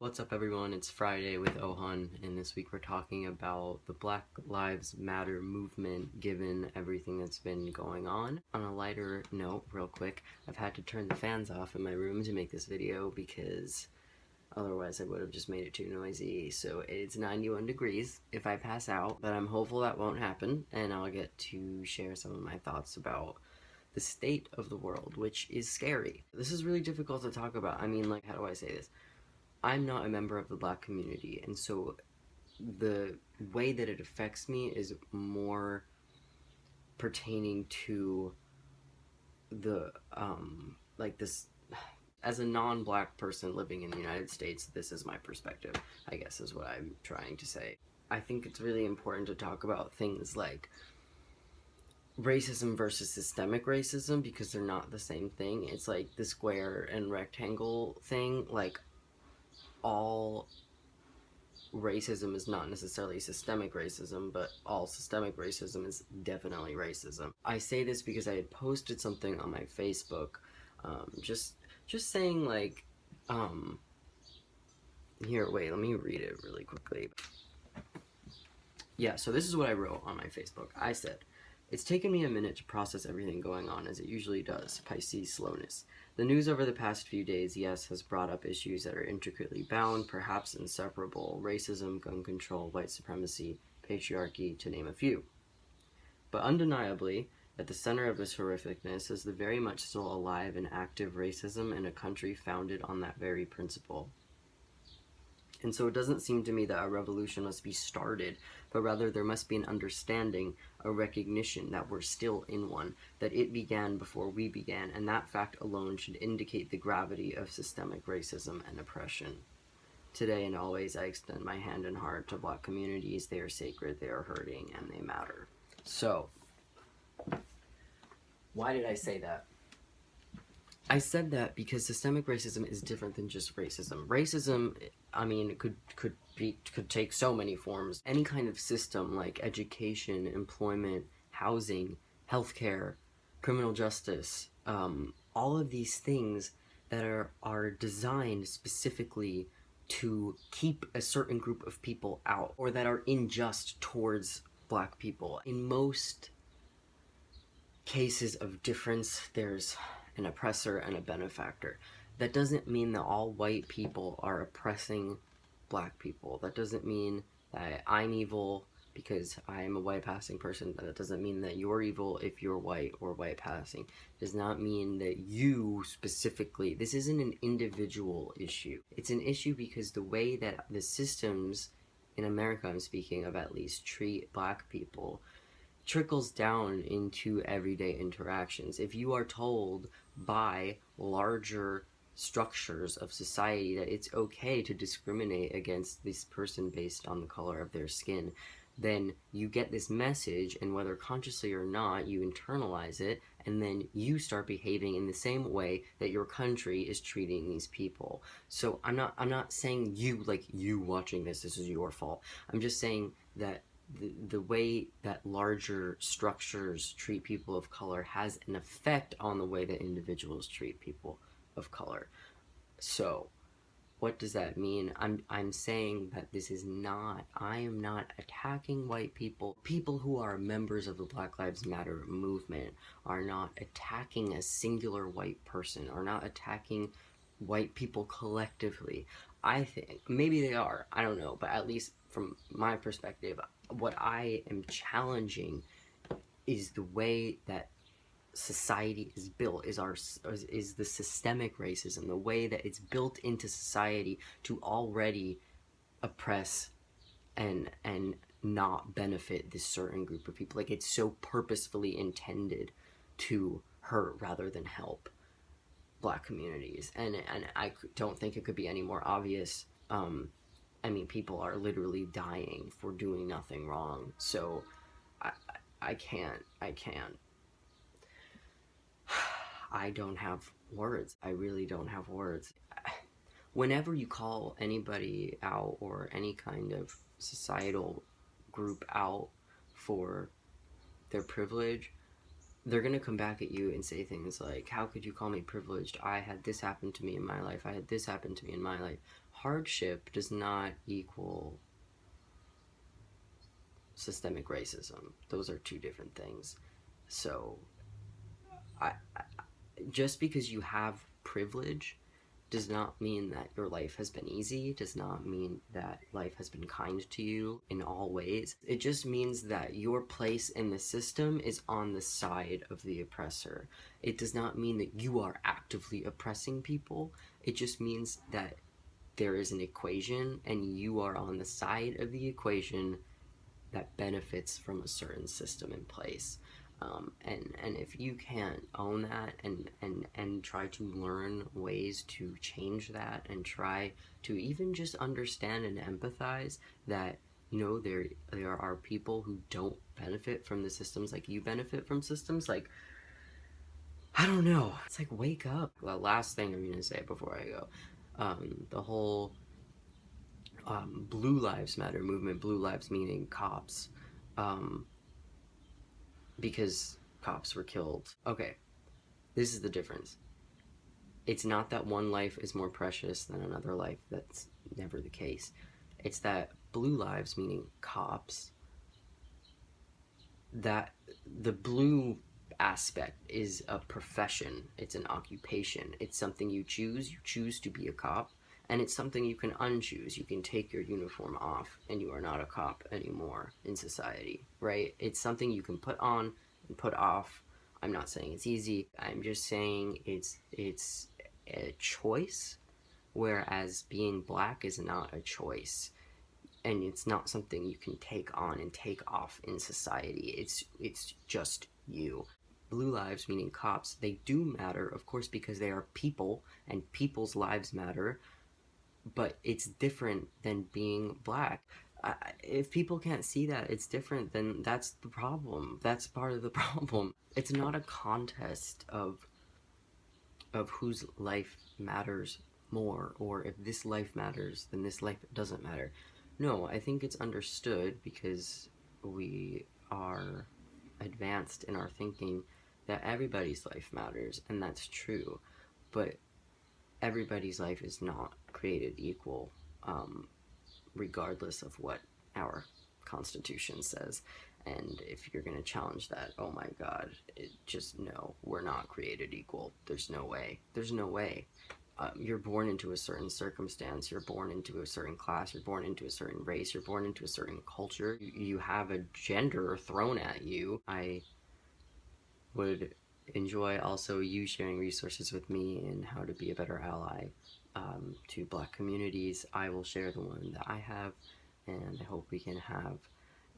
What's up everyone, it's Friday with Ohan, and this week we're talking about the Black Lives Matter movement given everything that's been going on. On a lighter note, real quick, I've had to turn the fans off in my room to make this video because otherwise I would have just made it too noisy. So it's 91 degrees if I pass out, but I'm hopeful that won't happen, and I'll get to share some of my thoughts about the state of the world, which is scary. This is really difficult to talk about. I mean, like, how do I say this? I'm not a member of the Black community, and so the way that it affects me is more pertaining to the like this. As a non-Black person living in the United States, this is my perspective, I guess, is what I'm trying to say. I think it's really important to talk about things like racism versus systemic racism, because they're not the same thing. It's like the square and rectangle thing. Like, all racism is not necessarily systemic racism, but all systemic racism is definitely racism. I say this because I had posted something on my Facebook, just saying, like, here, wait, let me read it really quickly. Yeah, so this is what I wrote on my Facebook. I said, "It's taken me a minute to process everything going on, as it usually does. Pisces slowness. The news over the past few days, yes, has brought up issues that are intricately bound, perhaps inseparable: racism, gun control, white supremacy, patriarchy, to name a few. But undeniably, at the center of this horrificness is the very much still alive and active racism in a country founded on that very principle. And so it doesn't seem to me that a revolution must be started, but rather there must be an understanding, a recognition that we're still in one, that it began before we began, and that fact alone should indicate the gravity of systemic racism and oppression. Today and always, I extend my hand and heart to Black communities. They are sacred, they are hurting, and they matter." So, why did I say that? I said that because systemic racism is different than just racism. Racism, I mean, could take so many forms. Any kind of system like education, employment, housing, healthcare, criminal justice, all of these things that are designed specifically to keep a certain group of people out, or that are unjust towards Black people. In most cases of difference, there's an oppressor and a benefactor. That doesn't mean that all white people are oppressing Black people. That doesn't mean that I'm evil because I am a white passing person. That doesn't mean that you're evil if you're white or white passing. It does not mean that you specifically, this isn't an individual issue. It's an issue because the way that the systems in America, I'm speaking of, at least, treat Black people trickles down into everyday interactions. If you are told by larger structures of society that it's okay to discriminate against this person based on the color of their skin, then you get this message, and whether consciously or not, you internalize it, and then you start behaving in the same way that your country is treating these people. So I'm not saying you, like, you watching this is your fault. I'm just saying that the way that larger structures treat people of color has an effect on the way that individuals treat people of color. So, what does that mean? I'm saying that this is not, I am not attacking white people. People who are members of the Black Lives Matter movement are not attacking a singular white person, are not attacking white people collectively. I think, maybe they are, I don't know, but at least from my perspective, what I am challenging is the way that society is built, is the systemic racism, the way that it's built into society to already oppress and not benefit this certain group of people. Like, it's so purposefully intended to hurt rather than help Black communities, and I don't think it could be any more obvious. I mean, people are literally dying for doing nothing wrong. So I can't. I don't have words. I really don't have words. Whenever you call anybody out, or any kind of societal group out for their privilege, they're gonna come back at you and say things like, "How could you call me privileged? I had this happen to me in my life. I had this happen to me in my life. hardship does not equal systemic racism. Those are two different things. So, I, just because you have privilege does not mean that your life has been easy, does not mean that life has been kind to you in all ways. It just means that your place in the system is on the side of the oppressor. It does not mean that you are actively oppressing people. It just means that there is an equation and you are on the side of the equation that benefits from a certain system in place. And if you can't own that and try to learn ways to change that and try to even just understand and empathize that, you know, there are people who don't benefit from the systems like you benefit from systems, like, I don't know, it's like, wake up. The last thing I'm gonna say before I go, the whole Blue Lives Matter movement, Blue Lives meaning cops, um, because cops were killed. Okay, this is the difference. It's not that one life is more precious than another life. That's never the case. It's that blue lives, meaning cops, that the blue aspect is a profession, it's an occupation, it's something you choose. You choose to be a cop, and it's something you can unchoose. You can take your uniform off and you are not a cop anymore in society, right? It's something you can put on and put off. I'm not saying it's easy, I'm just saying it's a choice, whereas being black is not a choice, and it's not something you can take on and take off in society. It's just you. Blue lives, meaning cops, they do matter, of course, because they are people and people's lives matter, but it's different than being black. If people can't see that it's different, then that's the problem. That's part of the problem. It's not a contest of whose life matters more, or if this life matters then this life doesn't matter. No, I think it's understood because we are advanced in our thinking that everybody's life matters, and that's true, but everybody's life is not created equal, regardless of what our Constitution says. And if you're going to challenge that, oh my God, just no, we're not created equal. There's no way. There's no way. You're born into a certain circumstance, you're born into a certain class, you're born into a certain race, you're born into a certain culture, you have a gender thrown at you. I would enjoy also you sharing resources with me and how to be a better ally, to black communities. I will share the one that I have, and I hope we can have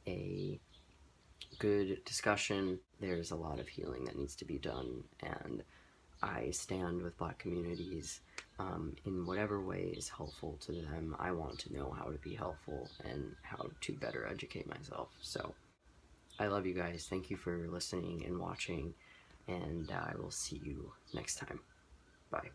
a good discussion. There's a lot of healing that needs to be done, and I stand with black communities, in whatever way is helpful to them. I want to know how to be helpful and how to better educate myself. So I love you guys. Thank you for listening and watching, and I will see you next time. Bye.